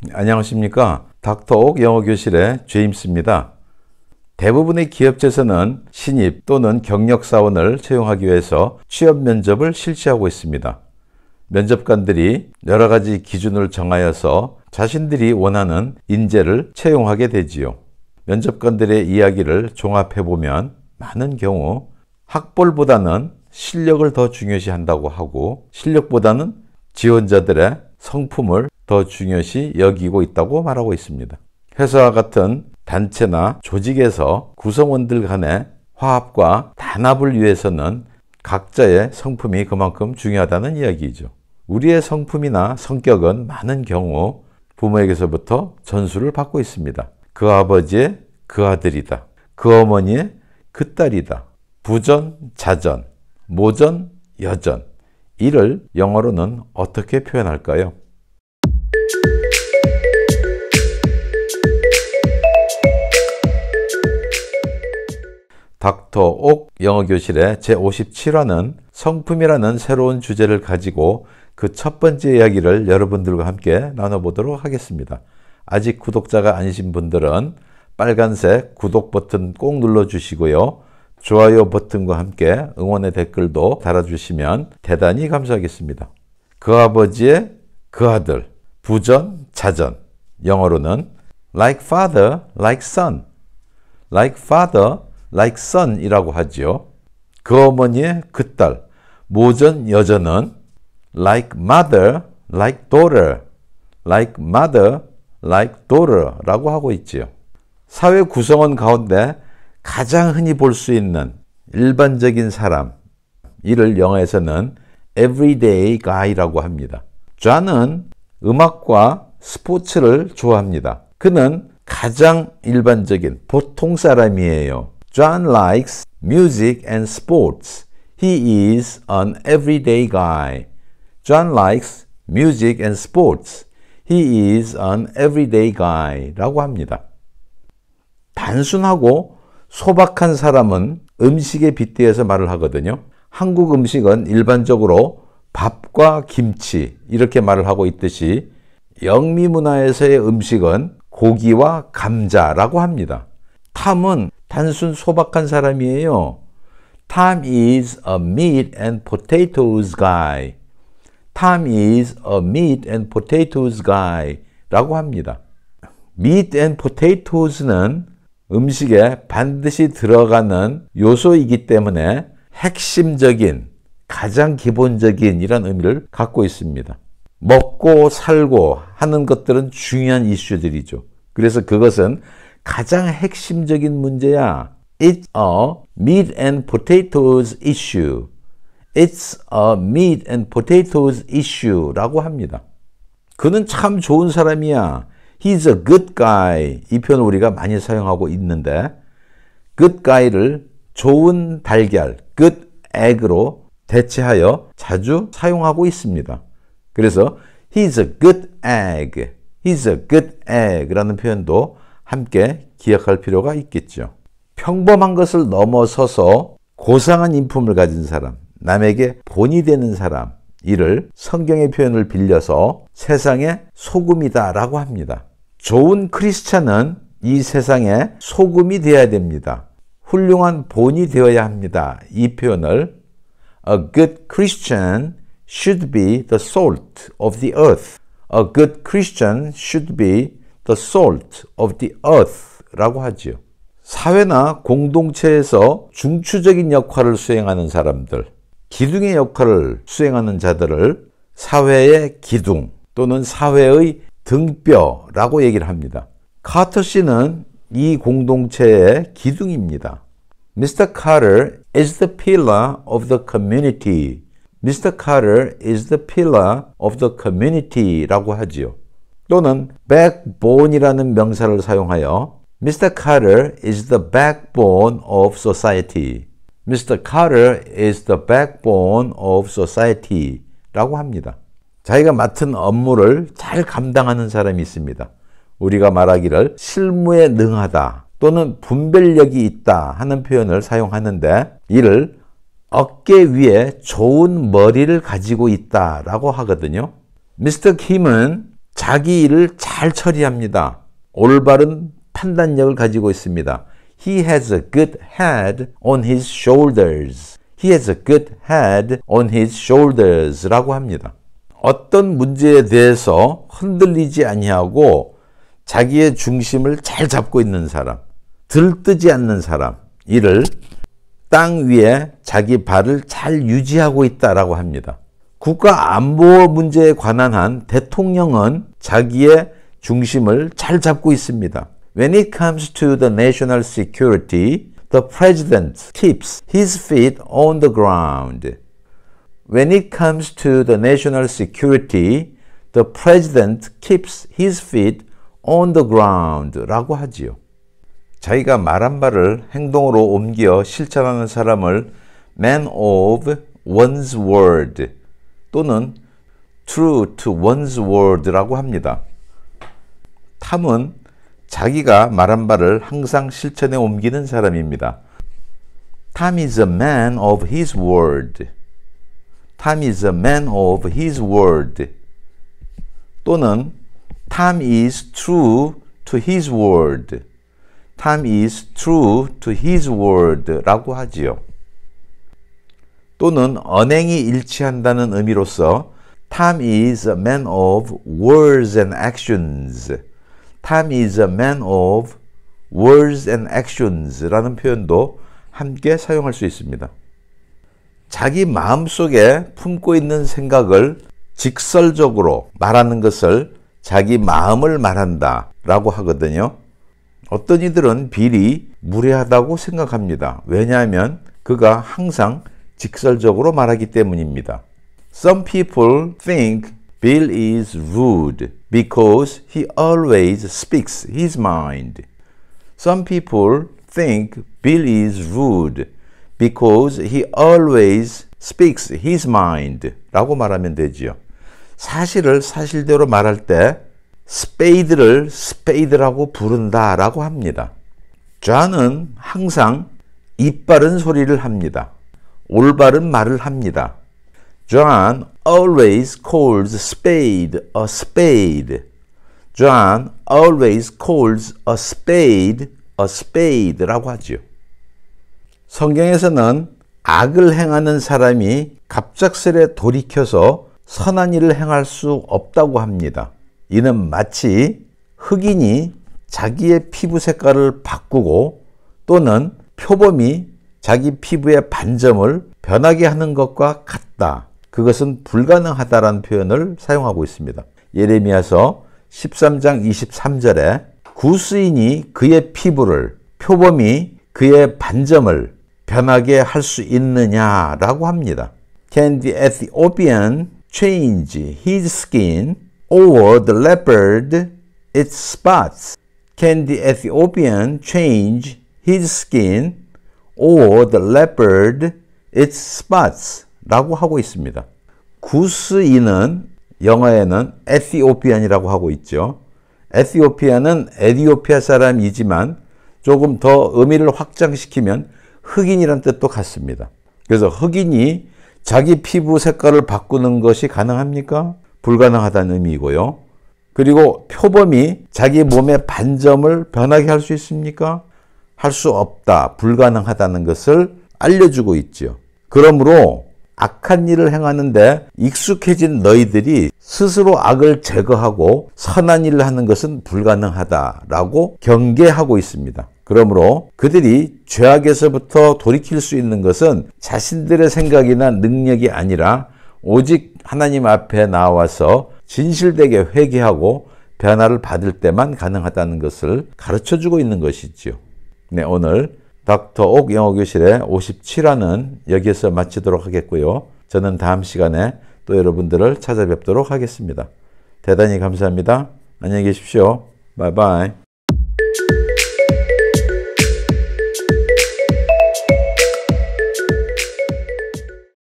안녕하십니까. 닥터옥 영어교실의 제임스입니다. 대부분의 기업체에서는 신입 또는 경력사원을 채용하기 위해서 취업 면접을 실시하고 있습니다. 면접관들이 여러 가지 기준을 정하여서 자신들이 원하는 인재를 채용하게 되지요. 면접관들의 이야기를 종합해보면 많은 경우 학벌보다는 실력을 더 중요시한다고 하고 실력보다는 지원자들의 성품을 더 중요시 여기고 있다고 말하고 있습니다. 회사와 같은 단체나 조직에서 구성원들 간의 화합과 단합을 위해서는 각자의 성품이 그만큼 중요하다는 이야기죠. 우리의 성품이나 성격은 많은 경우 부모에게서부터 전수를 받고 있습니다. 그 아버지의 그 아들이다. 그 어머니의 그 딸이다. 부전, 자전, 모전, 여전. 이를 영어로는 어떻게 표현할까요? 닥터옥 영어교실의 제57화는 성품이라는 새로운 주제를 가지고 그 첫 번째 이야기를 여러분들과 함께 나눠보도록 하겠습니다. 아직 구독자가 아니신 분들은 빨간색 구독 버튼 꼭 눌러주시고요. 좋아요 버튼과 함께 응원의 댓글도 달아주시면 대단히 감사하겠습니다. 그 아버지의 그 아들, 부전, 자전. 영어로는 like father, like son. like father, like son 이라고 하죠. 그 어머니의 그 딸, 모전, 여전은 like mother, like daughter. like mother, like daughter 라고 하고 있지요. 사회 구성원 가운데 가장 흔히 볼 수 있는 일반적인 사람, 이를 영어에서는 everyday guy라고 합니다. 존은 음악과 스포츠를 좋아합니다. 그는 가장 일반적인 보통 사람이에요. John likes music and sports. He is an everyday guy. John likes music and sports. He is an everyday guy 라고 합니다. 단순하고 소박한 사람은 음식에 빗대어서 말을 하거든요. 한국 음식은 일반적으로 밥과 김치 이렇게 말을 하고 있듯이 영미 문화에서의 음식은 고기와 감자라고 합니다. 탐은 단순 소박한 사람이에요. Tom is a meat and potatoes guy. Tom is a meat and potatoes guy 라고 합니다. meat and potatoes는 음식에 반드시 들어가는 요소이기 때문에 핵심적인, 가장 기본적인 이런 의미를 갖고 있습니다. 먹고 살고 하는 것들은 중요한 이슈들이죠. 그래서 그것은 가장 핵심적인 문제야. It's a meat and potatoes issue. It's a meat and potatoes issue 라고 합니다. 그는 참 좋은 사람이야. He's a good guy. 이 표현을 우리가 많이 사용하고 있는데 good guy를 좋은 달걀, good egg로 대체하여 자주 사용하고 있습니다. 그래서 he's a good egg. He's a good egg 라는 표현도 함께 기억할 필요가 있겠죠. 평범한 것을 넘어서서 고상한 인품을 가진 사람, 남에게 본이 되는 사람, 이를 성경의 표현을 빌려서 세상의 소금이다 라고 합니다. 좋은 크리스찬은 이 세상의 소금이 되어야 됩니다. 훌륭한 본이 되어야 합니다. 이 표현을 A good Christian should be the salt of the earth. A good Christian should be the salt of the earth 라고 하지요. 사회나 공동체에서 중추적인 역할을 수행하는 사람들, 기둥의 역할을 수행하는 자들을 사회의 기둥 또는 사회의 등뼈라고 얘기를 합니다. 카터 씨는 이 공동체의 기둥입니다. Mr. Carter is the pillar of the community. Mr. Carter is the pillar of the community 라고 하지요. 또는 backbone이라는 명사를 사용하여 Mr. Carter is the backbone of society. Mr. Carter is the backbone of society 라고 합니다. 자기가 맡은 업무를 잘 감당하는 사람이 있습니다. 우리가 말하기를 실무에 능하다 또는 분별력이 있다 하는 표현을 사용하는데 이를 어깨 위에 좋은 머리를 가지고 있다라고 하거든요. Mr. Kim은 자기 일을 잘 처리합니다. 올바른 판단력을 가지고 있습니다. He has a good head on his shoulders. He has a good head on his shoulders 라고 합니다. 어떤 문제에 대해서 흔들리지 아니하고 자기의 중심을 잘 잡고 있는 사람, 들뜨지 않는 사람, 이를 땅 위에 자기 발을 잘 유지하고 있다라고 합니다. 국가 안보 문제에 관한 한 대통령은 자기의 중심을 잘 잡고 있습니다. When it comes to the national security, the president keeps his feet on the ground. When it comes to the national security, the president keeps his feet on the ground 라고 하지요. 자기가 말한 바를 행동으로 옮겨 실천하는 사람을 man of one's word 또는 true to one's word라고 합니다. 탐은 자기가 말한 바를 항상 실천에 옮기는 사람입니다. Tom is a man of his word. Tom is a man of his word. 또는 Tom is true to his word. Tom is true to his word 라고 하지요. 또는 언행이 일치한다는 의미로서 Tom is a man of words and actions. Tom is a man of words and actions 라는 표현도 함께 사용할 수 있습니다. 자기 마음속에 품고 있는 생각을 직설적으로 말하는 것을 자기 마음을 말한다 라고 하거든요. 어떤 이들은 빌이 무례하다고 생각합니다. 왜냐하면 그가 항상 직설적으로 말하기 때문입니다. Some people think Bill is rude because he always speaks his mind. Some people think Bill is rude because he always speaks his mind 라고 말하면 되지요. 사실을 사실대로 말할 때 스페이드를 스페이드라고 부른다 라고 합니다. 존은 항상 입바른 소리를 합니다. 올바른 말을 합니다. John always calls spade a spade. John always calls a spade 라고 하지요. 성경에서는 악을 행하는 사람이 갑작스레 돌이켜서 선한 일을 행할 수 없다고 합니다. 이는 마치 흑인이 자기의 피부 색깔을 바꾸고 또는 표범이 자기 피부의 반점을 변하게 하는 것과 같다. 그것은 불가능하다라는 표현을 사용하고 있습니다. 예레미야서 13장 23절에 구스인이 그의 피부를, 표범이 그의 반점을 변하게 할 수 있느냐라고 합니다. Can the Ethiopian change his skin or the leopard its spots? Can the Ethiopian change his skin or the leopard its spots? 라고 하고 있습니다. 구스인은 영어에는 에티오피안이라고 하고 있죠. 에티오피아는 에티오피아 사람이지만 조금 더 의미를 확장시키면 흑인이란 뜻도 같습니다. 그래서 흑인이 자기 피부 색깔을 바꾸는 것이 가능합니까? 불가능하다는 의미이고요. 그리고 표범이 자기 몸의 반점을 변하게 할 수 있습니까? 할 수 없다, 불가능하다는 것을 알려주고 있죠. 그러므로 악한 일을 행하는데 익숙해진 너희들이 스스로 악을 제거하고 선한 일을 하는 것은 불가능하다라고 경계하고 있습니다. 그러므로 그들이 죄악에서부터 돌이킬 수 있는 것은 자신들의 생각이나 능력이 아니라 오직 하나님 앞에 나와서 진실되게 회개하고 변화를 받을 때만 가능하다는 것을 가르쳐주고 있는 것이지요. 네, 오늘 닥터 옥 영어교실의 57화는 여기에서 마치도록 하겠고요. 저는 다음 시간에 또 여러분들을 찾아뵙도록 하겠습니다. 대단히 감사합니다. 안녕히 계십시오. 바이바이.